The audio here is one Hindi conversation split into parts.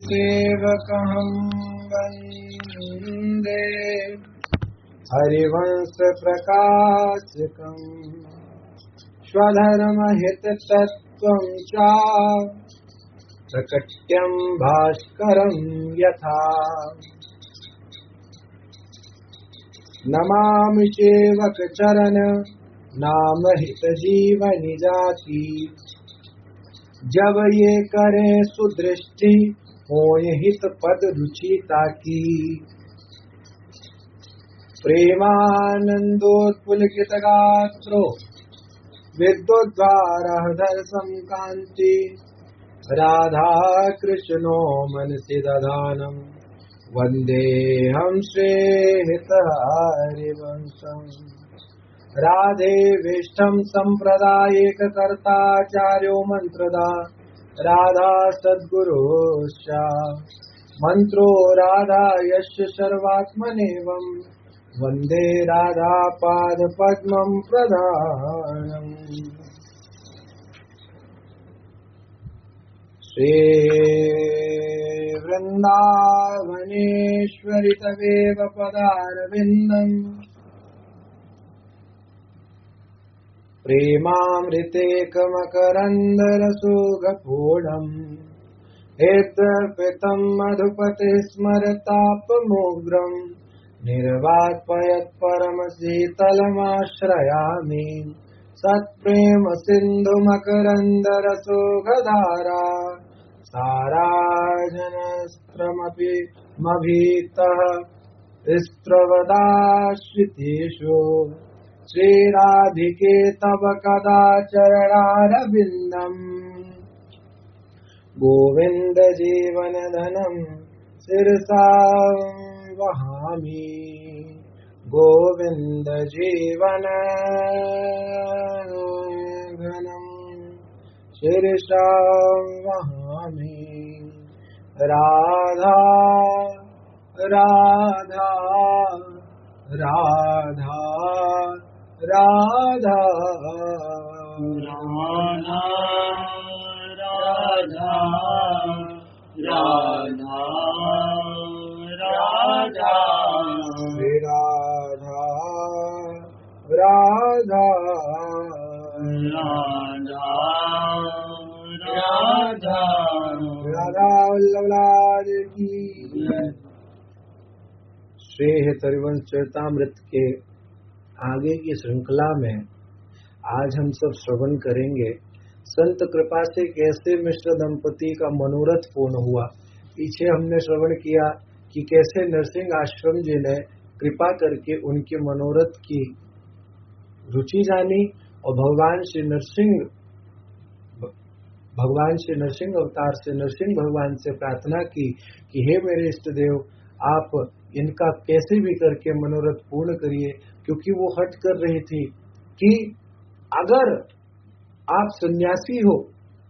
सेवकहं वन्दे हरिवंश प्रकाशकम् स्वधर्महिततत्त्वं च प्रकट्यं भास्करं यथा नमामि सेवकचरण नाम हित जीवनि जाति। जब ये करें सुदृष्टि होय हित पद रुचिता की। प्रेमानंदोत्पुलकित गात्रो विद्युद्वारः कांति। राधा कृष्णो मनसि दधानम् वन्देऽहं श्रीहितहरिवंशम्। राधे विष्ठं सम्प्रदायैककर्ताचार्यो मन्त्रदा राधा सद्गुरुश्च। मन्त्रो राधा यस्य सर्वात्मनेवं वन्दे राधा पादपद्मं प्रधानम्। श्री वृन्दावनेश्वरि तवेव पदारविन्दम् प्रेमामृतेकमकरन्दरसुगपूर्णम् हेतुर्पितं मधुपते स्मरतापमोग्रम् निर्वात्पयत् परमशीतलमाश्रयामि। सत्प्रेम सिन्धुमकरन्दरसोगधारा साराजनस्त्रमपि मभीतः स्त्रवदाश्रितेषु। श्रीराधिके तव कदा चरणारविन्दम् गोविन्द जीवनधनं शिरसा वहामि। गोविन्द जीवनधनं शिरसा वहामि। राधा राधा राधा राधा राधा राधा राधा राधा श्री राधा राधा राधा राधा राधा वल्लभ की। श्री हरिवंश चरितामृत के आगे की श्रृंखला में आज हम सब श्रवण करेंगे संत कृपा से कैसे मिश्र दंपति का मनोरथ पूर्ण हुआ। पीछे हमने श्रवण किया कि कैसे नरसिंह आश्रम जी ने कृपा करके उनके मनोरथ की रुचि जानी और भगवान श्री नरसिंह अवतार से नरसिंह भगवान से प्रार्थना की कि हे मेरे इष्ट देव, आप इनका कैसे भी करके मनोरथ पूर्ण करिए। क्योंकि वो हट कर रही थी कि अगर आप सन्यासी हो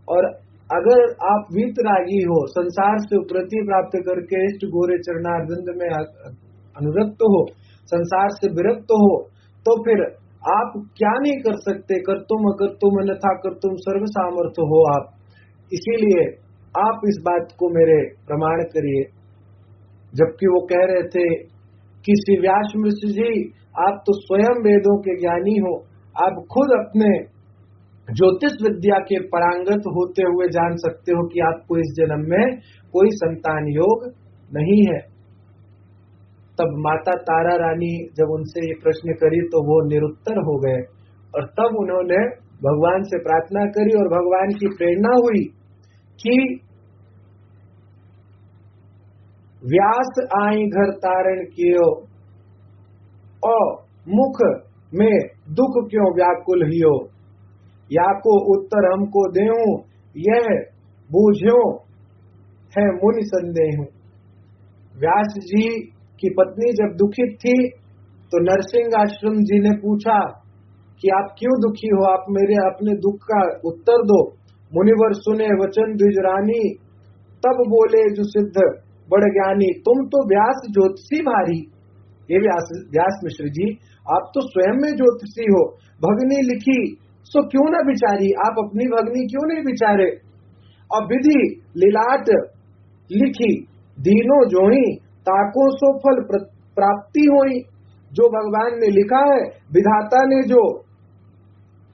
और अगर आप वीतरागी हो, संसार से उपरति प्राप्त करके इष्ट गोरे चरणारविंद में अनुरक्त हो, संसार से विरक्त हो, तो फिर आप क्या नहीं कर सकते। कर्तुम अकर्तुम अन्यथा कर्तुम सर्व सामर्थ्य हो आप। इसीलिए आप इस बात को मेरे प्रमाण करिए। जबकि वो कह रहे थे कि श्री व्यास मिश्र जी, आप तो स्वयं वेदों के ज्ञानी हो, आप खुद अपने ज्योतिष विद्या के पारंगत होते हुए जान सकते हो कि आपको इस जन्म में कोई संतान योग नहीं है। तब माता तारा रानी जब उनसे ये प्रश्न करी तो वो निरुत्तर हो गए और तब उन्होंने भगवान से प्रार्थना करी और भगवान की प्रेरणा हुई कि व्यास आई घर तारण कियो और मुख में दुख क्यों व्याकुल हियो। या को उत्तर हमको देऊं यह बूझो है मुनि संदेह। व्यास जी की पत्नी जब दुखित थी तो नरसिंह आश्रम जी ने पूछा कि आप क्यों दुखी हो, आप मेरे अपने दुख का उत्तर दो। मुनिवर सुने वचन द्विजरानी, तब बोले जो सिद्ध बड़ ज्ञानी, तुम तो व्यास ज्योतिषी भारी। ये व्यास मिश्र जी, आप तो स्वयं में ज्योतिषी हो, भगनी लिखी सो क्यों न विचारी, आप अपनी भगनी क्यों नहीं विचारे। और विधि लीलाट लिखी, दीनो जोई ताको सो फल प्राप्ति होई। जो भगवान ने लिखा है, विधाता ने जो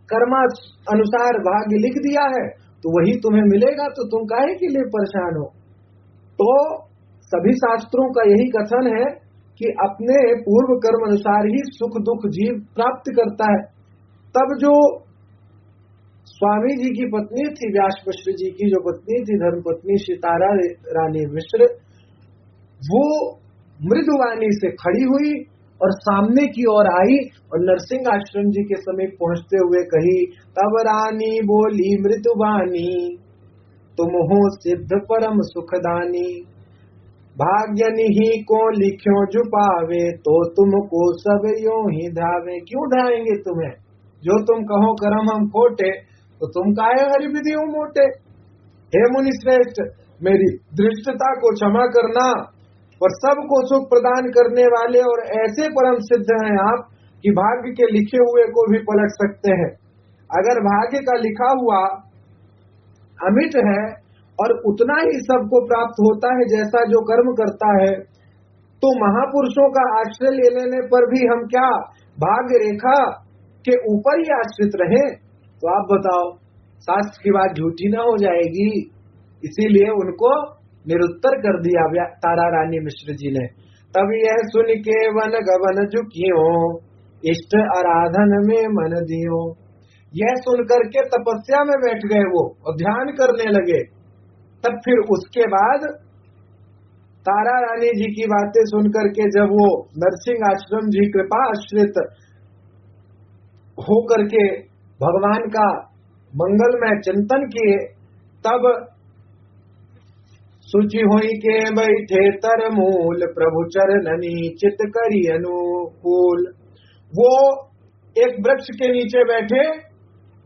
कर्मा अनुसार भाग्य लिख दिया है, तो वही तुम्हें मिलेगा, तो तुम काहे के लिए परेशान हो। तो सभी शास्त्रों का यही कथन है कि अपने पूर्व कर्म अनुसार ही सुख दुख जीव प्राप्त करता है। तब जो स्वामी जी की पत्नी थी, व्यास मिश्र जी की जो पत्नी थी, धर्मपत्नी श्री तारा रानी मिश्र, वो मृदुवाणी से खड़ी हुई और सामने की ओर आई और नरसिंह आश्रम जी के समीप पहुंचते हुए कही, तब रानी बोली मृदुवाणी, तुम हो सिद्ध परम सुखदानी। भाग्य निहि को लिख्यो जुपावे, तो तुमको सब यो ही धावे। क्यों ढाएंगे तुम्हें, जो तुम कहो कर्म हम खोटे, तो तुम काहे हरिविधि मोटे। हे मुनि श्रेष्ठ, मेरी दृष्टता को क्षमा करना, और सबको सुख प्रदान करने वाले और ऐसे परम सिद्ध हैं आप कि भाग्य के लिखे हुए को भी पलट सकते हैं। अगर भाग्य का लिखा हुआ अमिट है और उतना ही सबको प्राप्त होता है जैसा जो कर्म करता है, तो महापुरुषों का आश्रय ले लेने पर भी हम क्या भाग्य रेखा के ऊपर ही आश्रित रहे। तो आप बताओ, शास्त्र की बात झूठी ना हो जाएगी। इसीलिए उनको निरुत्तर कर दिया तारा रानी मिश्र जी ने। तब यह सुन के वन गवन झुकियो, इष्ट आराधन में मन दियो। यह सुनकर के तपस्या में बैठ गए वो और ध्यान करने लगे। तब फिर उसके बाद तारा रानी जी की बातें सुनकर के जब वो नरसिंह आश्रम जी कृपा आश्रित होकर के भगवान का मंगलमय चिंतन किए, तब सुचि होई के बैठे तर मूल, प्रभु चरणनी चित करी अनुकूल। वो एक वृक्ष के नीचे बैठे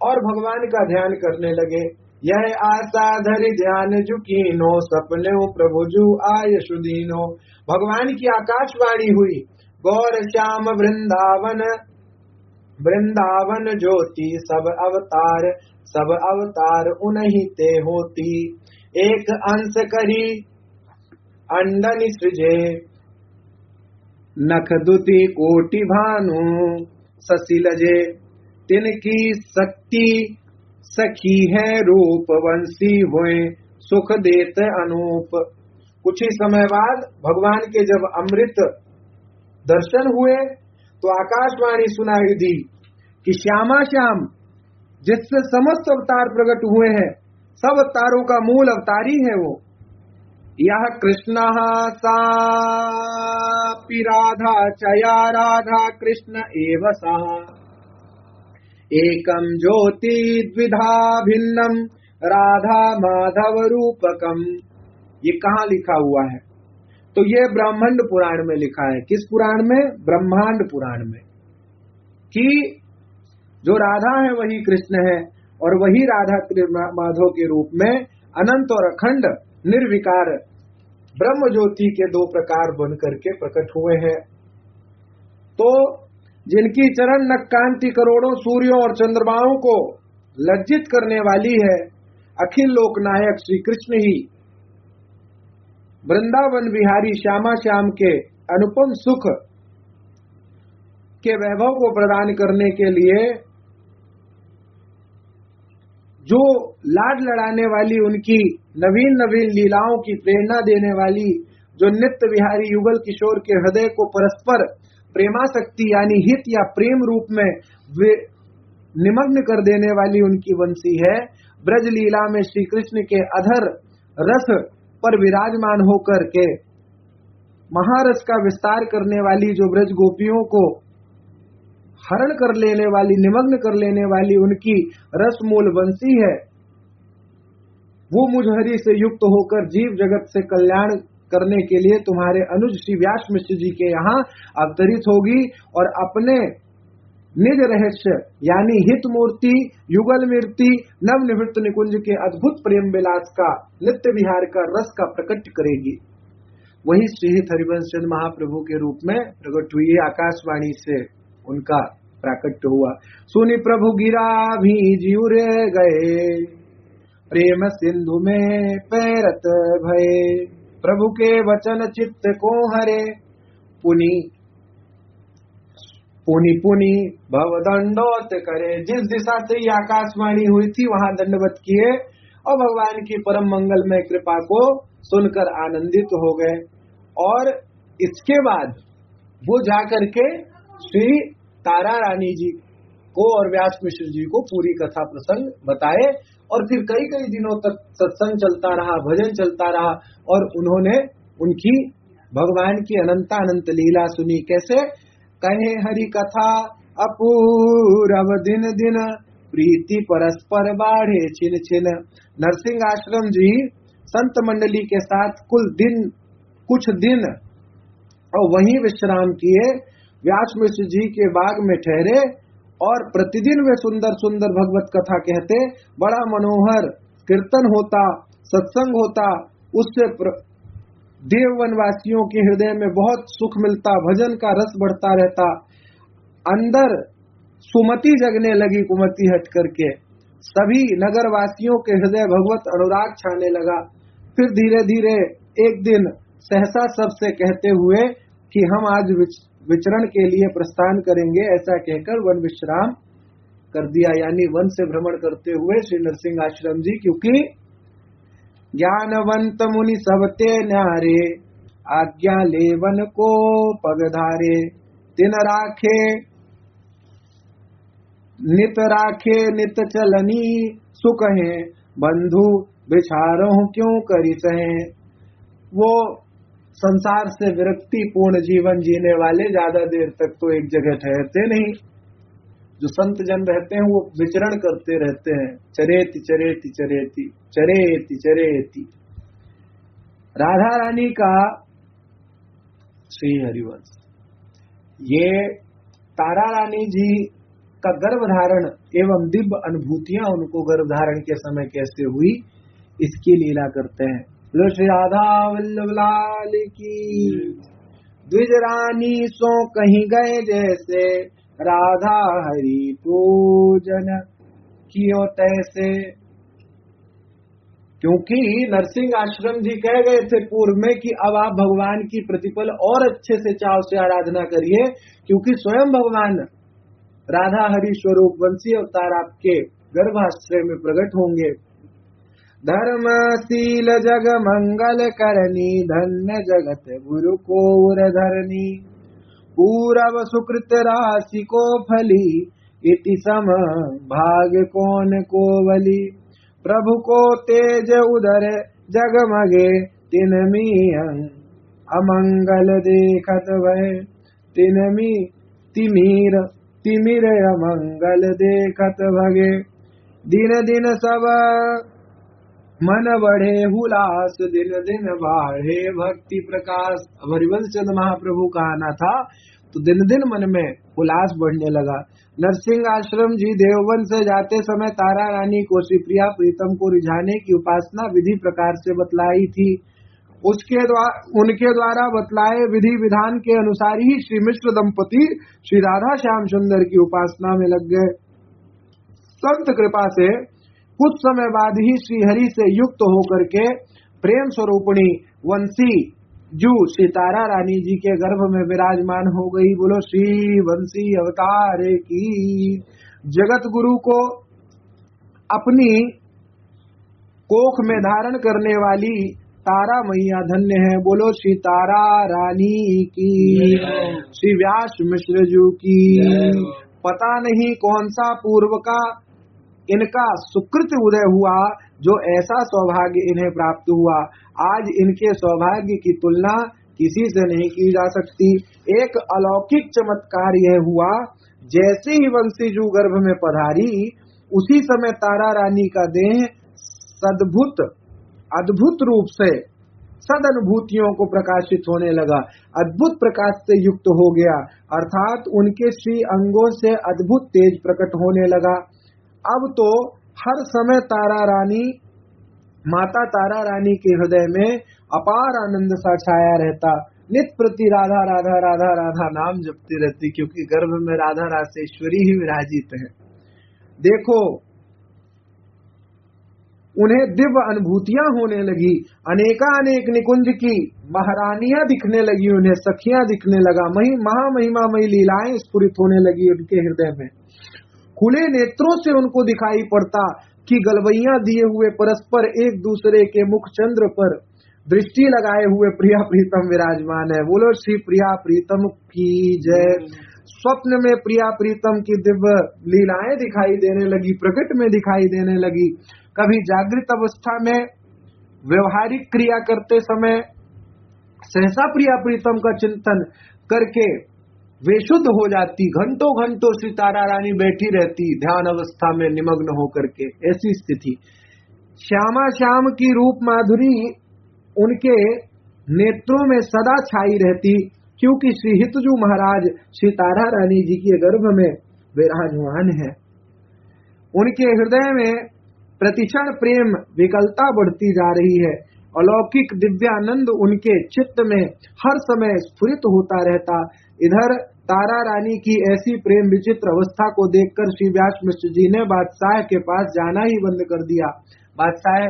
और भगवान का ध्यान करने लगे। यह आशा धरि ध्यान झुकीनो, सपने प्रभु जू आय सुदीनो। भगवान की आकाशवाणी हुई, गौर श्याम वृंदावन, वृंदावन ज्योति सब अवतार उन्हीं ते होती। एक अंश करी अंडन सृजे, नख दुति कोटि भानु शशि लजे। तिनकी शक्ति सखी है रूप, वंशी हुए सुख देत अनूप। कुछ ही समय बाद भगवान के जब अमृत दर्शन हुए तो आकाशवाणी सुनाई दी कि श्यामा श्याम, जिससे समस्त अवतार प्रकट हुए हैं, सब अवतारों का मूल अवतारी है वो। यह कृष्ण सापि राधा चया, राधा कृष्ण एव सा। एकम ज्योति द्विधा भिन्नम, राधा माधव रूपकम। ये कहाँ लिखा हुआ है? तो ये ब्रह्मांड पुराण में लिखा है। किस पुराण में? ब्रह्मांड पुराण में। कि जो राधा है वही कृष्ण है और वही राधा माधव के रूप में अनंत और अखंड निर्विकार ब्रह्म ज्योति के दो प्रकार बन करके प्रकट हुए हैं। तो जिनकी चरण नक्कांति करोड़ों सूर्यों और चंद्रमाओं को लज्जित करने वाली है, अखिल लोकनायक श्री कृष्ण ही वृंदावन बिहारी श्यामा श्याम के अनुपम सुख के वैभव को प्रदान करने के लिए जो लाड लड़ाने वाली उनकी नवीन नवीन लीलाओं की प्रेरणा देने वाली, जो नित्य विहारी युगल किशोर के हृदय को परस्पर प्रेमाशक्ति यानी हित या प्रेम रूप में वे निमग्न कर देने वाली उनकी वंशी है। ब्रज लीला में श्री कृष्ण के अधर रस पर विराजमान होकर के महारस का विस्तार करने वाली जो ब्रज गोपियों को हरण कर लेने वाली, निमग्न कर लेने वाली उनकी रस मूल वंशी है, वो मुझहरी से युक्त होकर जीव जगत से कल्याण करने के लिए तुम्हारे अनुज श्री व्यास मिश्र जी के यहाँ अवतरित होगी और अपने निज रहस्य यानी हित मूर्ति युगल मूर्ति नव निवृत्त निकुंज के अद्भुत प्रेम विलास का नित्य विहार का रस का प्रकट करेगी। वही श्री हरिवंश चंद्र महाप्रभु के रूप में प्रकट हुई, आकाशवाणी से उनका प्राकट्य हुआ। सुनि प्रभु गिरा भी जीव गए, प्रेम सिंधु में पैरत भये। प्रभु के वचन चित्त को हरे। पुनि पुनि पुनि भव दंडोत करे। जिस दिशा से ये आकाशवाणी हुई थी वहां दंडवत किए और भगवान की परम मंगलमय कृपा को सुनकर आनंदित हो गए। और इसके बाद वो जाकर के श्री तारा रानी जी को और व्यास मिश्र जी को पूरी कथा प्रसंग बताए। और फिर कई कई दिनों तक सत्संग चलता रहा, भजन चलता रहा और उन्होंने उनकी भगवान की अनंता अनंत लीला सुनी। कैसे? कहे हरि कथा अपूरव दिन दिन, प्रीति परस्पर बाढ़े छिन छिन। नरसिंह आश्रम जी संत मंडली के साथ कुछ दिन और वहीं विश्राम किए। व्यास मिश्र जी के बाग में ठहरे और प्रतिदिन वे सुंदर सुंदर भगवत कथा कहते। बड़ा मनोहर कीर्तन होता, सत्संग होता। उससे देववन वासियों के हृदय में बहुत सुख मिलता, भजन का रस बढ़ता रहता। अंदर सुमति जगने लगी कुमति हट करके। सभी नगर वासियों के हृदय भगवत अनुराग छाने लगा। फिर धीरे धीरे एक दिन सहसा सबसे कहते हुए कि हम आज विचरण के लिए प्रस्थान करेंगे, ऐसा कहकर वन विश्राम कर दिया। यानी वन से भ्रमण करते हुए श्री नरसिंह आश्रम जी, क्योंकि ज्ञानवंत मुनि सबते न्यारे, आज्ञा लेवन को पगधारे। तिन राखे नित चलनी, सुकहे बंधु बिछारो क्यों करी सहे। वो संसार से विरक्ति पूर्ण जीवन जीने वाले ज्यादा देर तक तो एक जगह ठहरते नहीं। जो संत जन रहते हैं वो विचरण करते रहते हैं। चरेति चरेति चरेति चरेति चरेति। राधा रानी का श्री हरिवंश, ये तारा रानी जी का गर्भधारण एवं दिव्य अनुभूतियां उनको गर्भधारण के समय कैसे हुई, इसकी लीला करते हैं। लो श्री राधा वल्लभ लाल की। द्विज रानी सो कहीं गए जैसे, राधा हरि पूजन कियो तैसे। क्योंकि नरसिंह आश्रम जी कह गए थे पूर्व में कि अब आप भगवान की प्रतिपल और अच्छे से चाव से आराधना करिए, क्योंकि स्वयं भगवान राधा हरि स्वरूप वंशी अवतार आपके गर्भाश्रय में प्रकट होंगे। धर्मशील जग मंगल करनी, धन्य जगत गुरु को धरनी। पूरब सुकृत राशि को फली, इति सम भाग्य कौन को बली। प्रभु को तेज उदर जगमगे, तिनमी अमंगल देखत वह। तिनमी तिमिर अमंगल देखत भगे। दिन दिन सब मन बढ़े हुलास, दिन दिन बाढ़े भक्ति प्रकाश। हरिवंश चंद्र महाप्रभु का आना था तो दिन दिन मन में उल्लास बढ़ने लगा। नरसिंह आश्रम जी देववन से जाते समय तारा रानी को श्रीप्रिया प्रीतम को रिझाने की उपासना विधि प्रकार से बतलाई थी। उनके द्वारा बतलाए विधि विधान के अनुसार ही श्री मिश्र दंपति श्री राधा श्याम सुंदर की उपासना में लग गए। संत कृपा से कुछ समय बाद ही श्री हरि से युक्त होकर के प्रेम स्वरूपिणी वंशी जू श्री तारा रानी जी के गर्भ में विराजमान हो गई। बोलो श्री वंशी अवतार की। जगत गुरु को अपनी कोख में धारण करने वाली तारा मैया धन्य है। बोलो श्री तारा रानी की। श्री व्यास मिश्र जू की। पता नहीं कौन सा पूर्व का इनका सुकृत उदय हुआ जो ऐसा सौभाग्य इन्हें प्राप्त हुआ। आज इनके सौभाग्य की तुलना किसी से नहीं की जा सकती। एक अलौकिक चमत्कार यह हुआ, जैसे ही वंशीजू गर्भ में पधारी उसी समय तारा रानी का देह अद्भुत रूप से सद अनुभूतियों को प्रकाशित होने लगा, अद्भुत प्रकाश से युक्त हो गया, अर्थात उनके श्री अंगों से अद्भुत तेज प्रकट होने लगा। अब तो हर समय माता तारा रानी के हृदय में अपार आनंद सा छाया रहता। नित प्रति राधा राधा राधा राधा नाम जपती रहती, क्योंकि गर्भ में राधा रासेश्वरी ही विराजित है। देखो उन्हें दिव्य अनुभूतियां होने लगी, अनेकानेक निकुंज की महारानियां दिखने लगी, उन्हें सखियां दिखने लगा, महामहिमामयी लीलाएं स्फुरित होने लगी उनके हृदय में। खुले नेत्रों से उनको दिखाई पड़ता कि गलवैया दिए हुए परस्पर एक दूसरे के मुख चंद्र पर दृष्टि लगाए हुए प्रिया प्रीतम विराजमान है। बोलो श्री प्रिया प्रीतम की जय। स्वप्न में प्रिया प्रीतम की दिव्य लीलाएं दिखाई देने लगी, प्रकट में दिखाई देने लगी। कभी जागृत अवस्था में व्यवहारिक क्रिया करते समय सहसा प्रिया प्रीतम का चिंतन करके वे शुद्ध हो जाती, घंटों घंटों श्री तारा रानी बैठी रहती ध्यान अवस्था में निमग्न होकर के। ऐसी स्थिति श्यामा श्याम की रूप माधुरी उनके नेत्रों में सदा छाई रहती, क्योंकि श्री हितजू महाराज श्री तारा रानी जी के गर्भ में विराजमान है। उनके हृदय में प्रतिक्षण प्रेम विकलता बढ़ती जा रही है। अलौकिक दिव्यानंद उनके चित्त में हर समय स्फुरित होता रहता। इधर तारा रानी की ऐसी प्रेम विचित्र अवस्था को देखकर श्री व्यास मिश्र जी ने बादशाह के पास जाना ही बंद कर दिया। बादशाह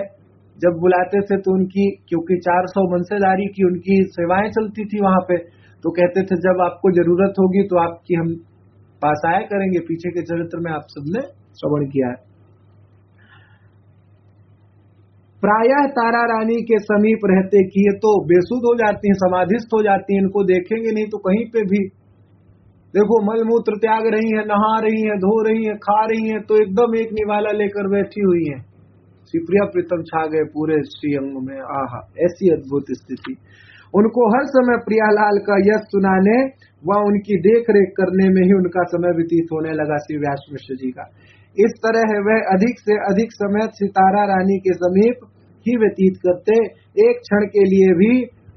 जब बुलाते थे तो उनकी, क्योंकि 400 वंशधारी की उनकी सेवाएं चलती थी वहां पे, तो कहते थे जब आपको जरूरत होगी तो आपकी हम पास आया करेंगे। पीछे के चरित्र में आप सबने श्रवण किया है। प्रायः तारा रानी के समीप रहते कि ये तो बेसुध हो जाती हैं, समाधिस्थ हो जाती हैं, इनको देखेंगे नहीं तो कहीं पे भी देखो मलमूत्र त्याग रही हैं, नहा रही हैं, धो रही हैं, खा रही हैं, तो एकदम एक निवाला लेकर बैठी हुई हैं। श्री प्रिया प्रीतम छा गए पूरे श्री अंग में। आहा, ऐसी अद्भुत स्थिति। उनको हर समय प्रियालाल का यश सुनाने व उनकी देख रेख करने में ही उनका समय व्यतीत होने लगा श्री व्यास मिश्र जी का। इस तरह वह अधिक से अधिक समय श्री तारा रानी के समीप ही व्यतीत करते, एक क्षण के लिए भी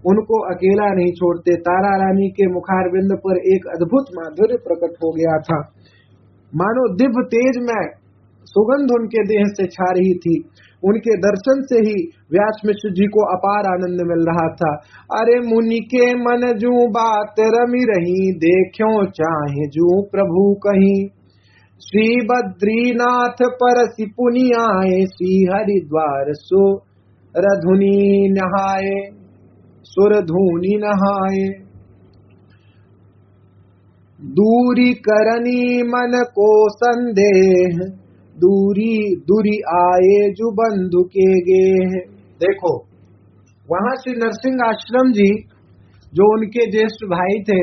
उनको अकेला नहीं छोड़ते। तारा रानी के मुखारविंद पर एक अद्भुत माधुर्य प्रकट हो गया था, मानो दिव्य तेज में सुगंध उनके देह से छा रही थी। उनके दर्शन से ही व्यास मिश्र जी को अपार आनंद मिल रहा था। अरे मुनि के मन जू बात रमी रही, देखो चाहे जू प्रभु कहीं। श्री बद्रीनाथ परसि पुनि आए, श्री हरिद्वार सो रधुनी नहाए, सुरधुनी नहाए। दूरी करनी मन को संदेह, दूरी दूरी आए जो बंधु के गेह। देखो वहां श्री नरसिंह आश्रम जी जो उनके ज्येष्ठ भाई थे,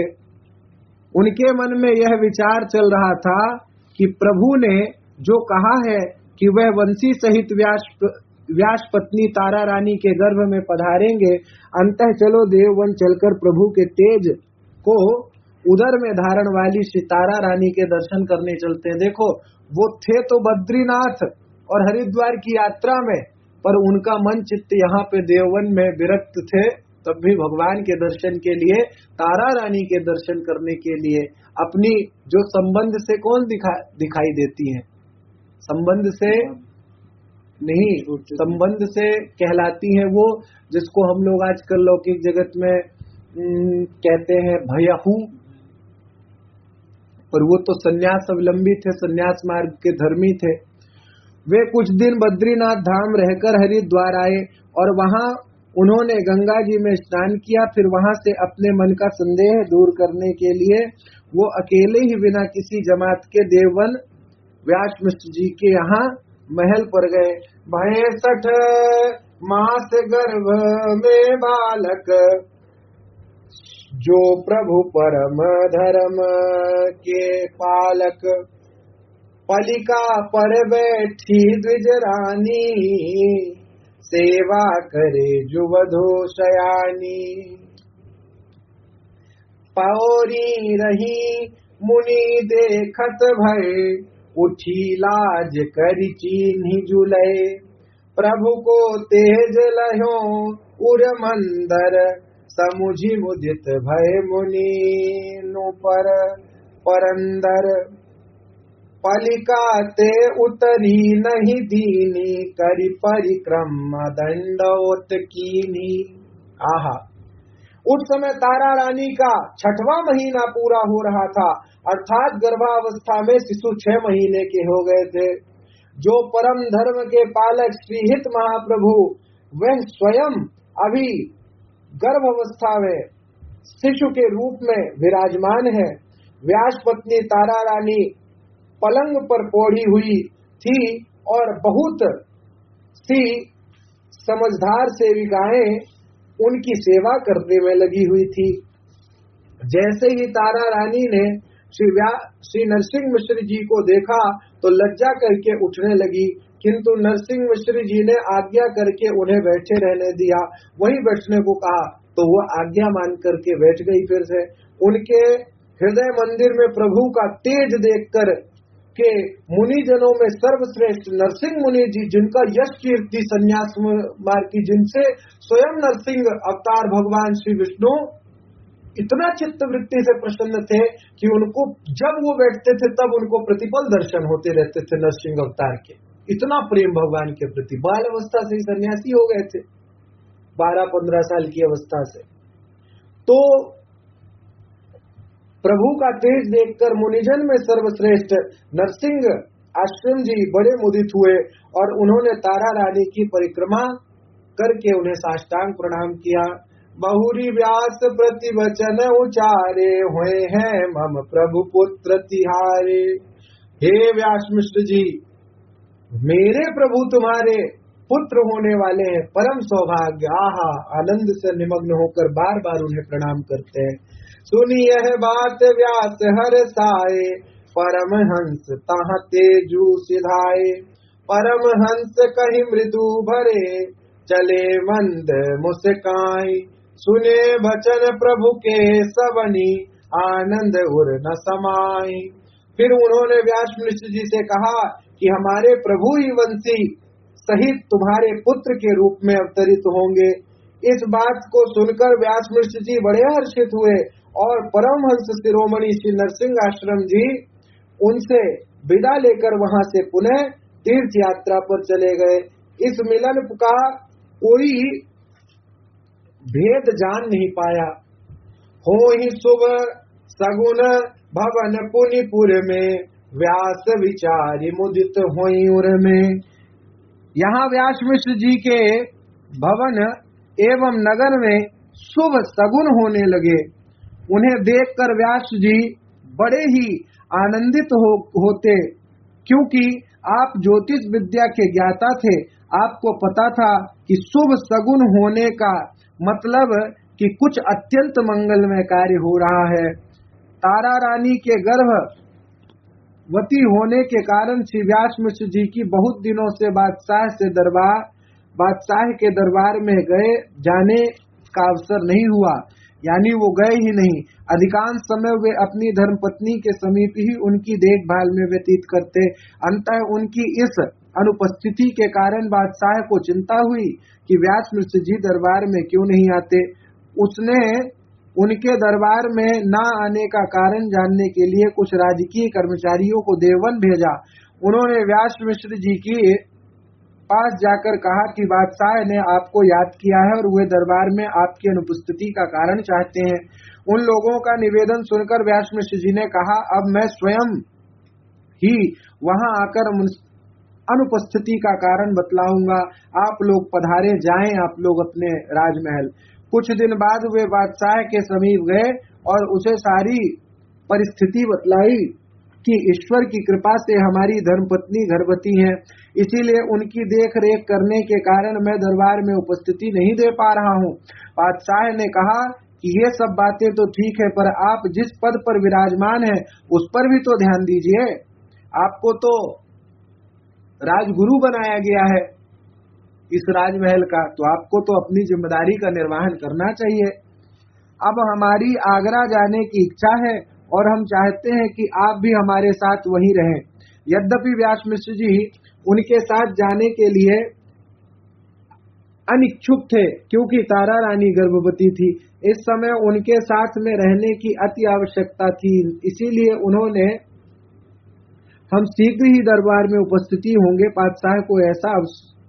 उनके मन में यह विचार चल रहा था कि प्रभु ने जो कहा है कि वह वंशी सहित व्यास पत्नी तारा रानी के गर्भ में पधारेंगे, अंतः चलो देववन चलकर प्रभु के तेज को उदर में धारण वाली श्री तारा रानी के दर्शन करने चलते हैं। देखो वो थे तो बद्रीनाथ और हरिद्वार की यात्रा में, पर उनका मन चित्त यहाँ पे देववन में विरक्त थे, तब भी भगवान के दर्शन के लिए, तारा रानी के दर्शन करने के लिए अपनी जो संबंध से कौन दिखाई देती है, संबंध से नहीं, संबंध से कहलाती है वो जिसको हम लोग आजकल लौकिक जगत में कहते हैं भयहू, पर वो तो सन्यास अवलंबी थे, सन्यास मार्ग के धर्मी थे। वे कुछ दिन बद्रीनाथ धाम रहकर हरिद्वार आए और वहां उन्होंने गंगा जी में स्नान किया। फिर वहां से अपने मन का संदेह दूर करने के लिए वो अकेले ही बिना किसी जमात के देववन व्यास मिश्र जी के यहाँ महल पर गए। 62 मास गर्भ में बालक, जो प्रभु परम धर्म के पालक। पलिका पर बैठी द्विज रानी, सेवा करे जुवधो शयानी। पौरी रही मुनि देखत भय, उठी लाज करि चीन्हि जुलै। प्रभु को तेज लह्यो उर मंदर, समुझि मुदित भय मुनि नु परंदर। पलिका ते उतरी नहीं दीनी, करि परिक्रमा दंडोत कीनी। आहा, उस समय तारा रानी का 6वां महीना पूरा हो रहा था, अर्थात गर्भावस्था में शिशु 6 महीने के हो गए थे। जो परम धर्म के पालक श्रीहित महाप्रभु वह स्वयं अभी गर्भावस्था में शिशु के रूप में विराजमान है। व्यास पत्नी तारा रानी पलंग पर पौड़ी हुई थी और बहुत सी समझदार सेविकाएं उनकी सेवा करने में लगी हुई थी। जैसे ही तारा रानी ने श्री नरसिंह मिश्र जी को देखा तो लज्जा करके उठने लगी, किंतु नरसिंह मिश्र जी ने आज्ञा करके उन्हें बैठे रहने दिया। वहीं बैठने को कहा तो वो आज्ञा मान करके बैठ गई। फिर से उनके हृदय मंदिर में प्रभु का तेज देखकर के मुनिजनों में सर्वश्रेष्ठ नरसिंह मुनि जी, जिनका यश कीर्ति संन्यास मार्ग की, जिनसे स्वयं नरसिंह अवतार भगवान श्री विष्णु इतना चित्त वृत्ति से प्रसन्न थे कि उनको जब वो बैठते थे तब उनको प्रतिपल दर्शन होते रहते थे नरसिंह अवतार के। इतना प्रेम भगवान के प्रति। बाल अवस्था से ही सन्यासी हो गए थे, 12-15 साल की अवस्था से। तो प्रभु का तेज देखकर मुनिजन में सर्वश्रेष्ठ नरसिंह आश्रम जी बड़े मुदित हुए और उन्होंने तारा रानी की परिक्रमा करके उन्हें साष्टांग प्रणाम किया। बहुरी व्यास प्रतिवचन उचारे हुए हैं मम प्रभु पुत्र तिहारे। हे व्यास मिश्र जी, मेरे प्रभु तुम्हारे पुत्र होने वाले हैं, परम सौभाग्य। आहा, आनंद से निमग्न होकर बार बार उन्हें प्रणाम करते हैं। सुनी यह बात व्यास हर साए, परमहंस तहाँ तेजु सिधाए। परमहंस कहीं मृदु भरे, चले मंद मुस्काई। सुने वचन प्रभु के सबनी, आनंद उर न समाई। फिर उन्होंने व्यास मिश्र जी से कहा कि हमारे प्रभु ही वंशी सहित तुम्हारे पुत्र के रूप में अवतरित होंगे। इस बात को सुनकर व्यास मिश्र जी बड़े हर्षित हुए और परमहंस शिरोमणि श्री नरसिंह आश्रम जी उनसे विदा लेकर वहां से पुनः तीर्थ यात्रा पर चले गए। इस मिलन का कोई भेद जान नहीं पाया। हो ही शुभ सगुन भवन पुनिपुर में, व्यास विचारी मुदित होई उर में। यहाँ व्यास मिश्र जी के भवन एवं नगर में शुभ सगुन होने लगे। उन्हें देखकर व्यास जी बड़े ही आनंदित होते, क्योंकि आप ज्योतिष विद्या के ज्ञाता थे। आपको पता था कि शुभ सगुन होने का मतलब कि कुछ अत्यंत मंगलमय कार्य हो रहा है। तारा रानी के गर्भवती होने के कारण श्री व्यास मिश्र जी की बहुत दिनों से बादशाह के दरबार में जाने का अवसर नहीं हुआ, यानी वो गए ही नहीं। अधिकांश समय वे अपनी धर्मपत्नी के समीप ही उनकी देखभाल में व्यतीत करते। अंततः उनकी इस अनुपस्थिति के कारण बादशाह को चिंता हुई कि व्यास मिश्र जी दरबार में क्यों नहीं आते। उसने उनके दरबार में न आने का कारण जानने के लिए कुछ राजकीय कर्मचारियों को देववन भेजा। उन्होंने व्यास मिश्र जी के पास जाकर कहा कि बादशाह ने आपको याद किया है और वे दरबार में आपकी अनुपस्थिति का कारण चाहते हैं। उन लोगों का निवेदन सुनकर व्यास मिश्र जी ने कहा, अब मैं स्वयं ही वहां आकर अनुपस्थिति का कारण बतलाऊंगा। आप लोग पधारे, जाएं आप लोग अपने राजमहल। कुछ दिन बाद वे बादशाह के समीप गए और उसे सारी परिस्थिति बतलाई कि ईश्वर की कृपा से हमारी धर्मपत्नी गर्भवती हैं, इसीलिए उनकी देख रेख करने के कारण मैं दरबार में उपस्थिति नहीं दे पा रहा हूँ। बादशाह ने कहा कि ये सब बातें तो ठीक है, पर आप जिस पद पर विराजमान हैं उस पर भी तो ध्यान दीजिए। आपको तो राजगुरु बनाया गया है इस राजमहल का, तो आपको तो अपनी जिम्मेदारी का निर्वहन करना चाहिए। अब हमारी आगरा जाने की इच्छा है और हम चाहते हैं कि आप भी हमारे साथ वहीं रहें। यद्यपि व्यास मिश्र जी उनके साथ जाने के लिए अनिच्छुक थे, क्योंकि तारा रानी गर्भवती थी। इस समय उनके साथ में रहने की अति आवश्यकता थी, इसीलिए उन्होंने हम शीघ्र ही दरबार में उपस्थिति होंगे बादशाह को ऐसा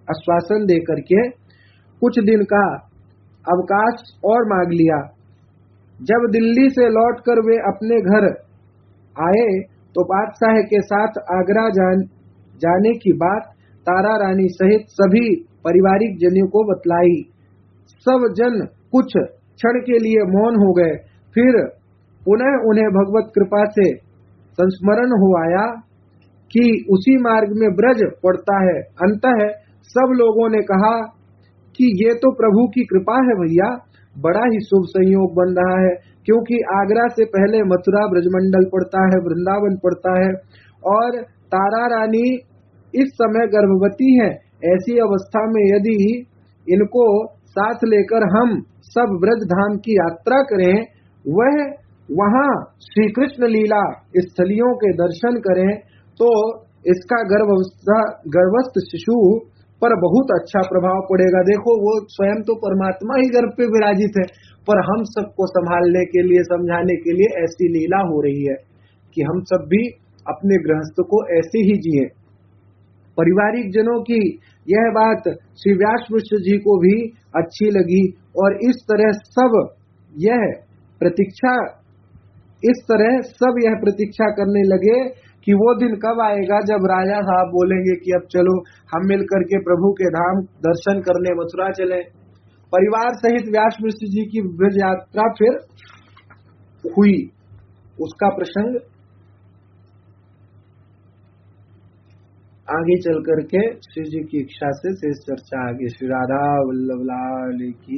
आश्वासन देकर के कुछ दिन का अवकाश और मांग लिया। जब दिल्ली से लौटकर वे अपने घर आए तो बादशाह के साथ आगरा जाने की बात तारा रानी सहित सभी पारिवारिक जनों को बतलाई। सब जन कुछ क्षण के लिए मौन हो गए। फिर पुनः उन्हें भगवत कृपा से संस्मरण हो आया कि उसी मार्ग में ब्रज पड़ता है। अंततः सब लोगों ने कहा कि ये तो प्रभु की कृपा है भैया, बड़ा ही शुभ संयोग बन रहा है, क्योंकि आगरा से पहले मथुरा ब्रजमंडल पड़ता है, वृंदावन पड़ता है, और तारा रानी इस समय गर्भवती है। ऐसी अवस्था में यदि इनको साथ लेकर हम सब ब्रज धाम की यात्रा करें, वह वहां श्री कृष्ण लीला स्थलियों के दर्शन करें, तो इसका गर्भस्थ शिशु पर बहुत अच्छा प्रभाव पड़ेगा। देखो, वो स्वयं तो परमात्मा ही गर्भ पे विराजित है, पर हम सबको संभालने के लिए, समझाने के लिए ऐसी लीला हो रही है कि हम सब भी अपने गृहस्थ को ऐसे ही जिए। पारिवारिक जनों की यह बात श्री व्यासवृक्ष जी को भी अच्छी लगी, और इस तरह सब यह प्रतीक्षा करने लगे कि वो दिन कब आएगा जब राजा साहब बोलेंगे कि अब चलो हम मिलकर के प्रभु के धाम दर्शन करने मथुरा चलें। परिवार सहित व्यासवृक्ष जी की ब्रज यात्रा फिर हुई। उसका प्रसंग आगे चल करके श्री जी की इच्छा से शेष चर्चा आगे। श्री राधा वल्लभ लाल की।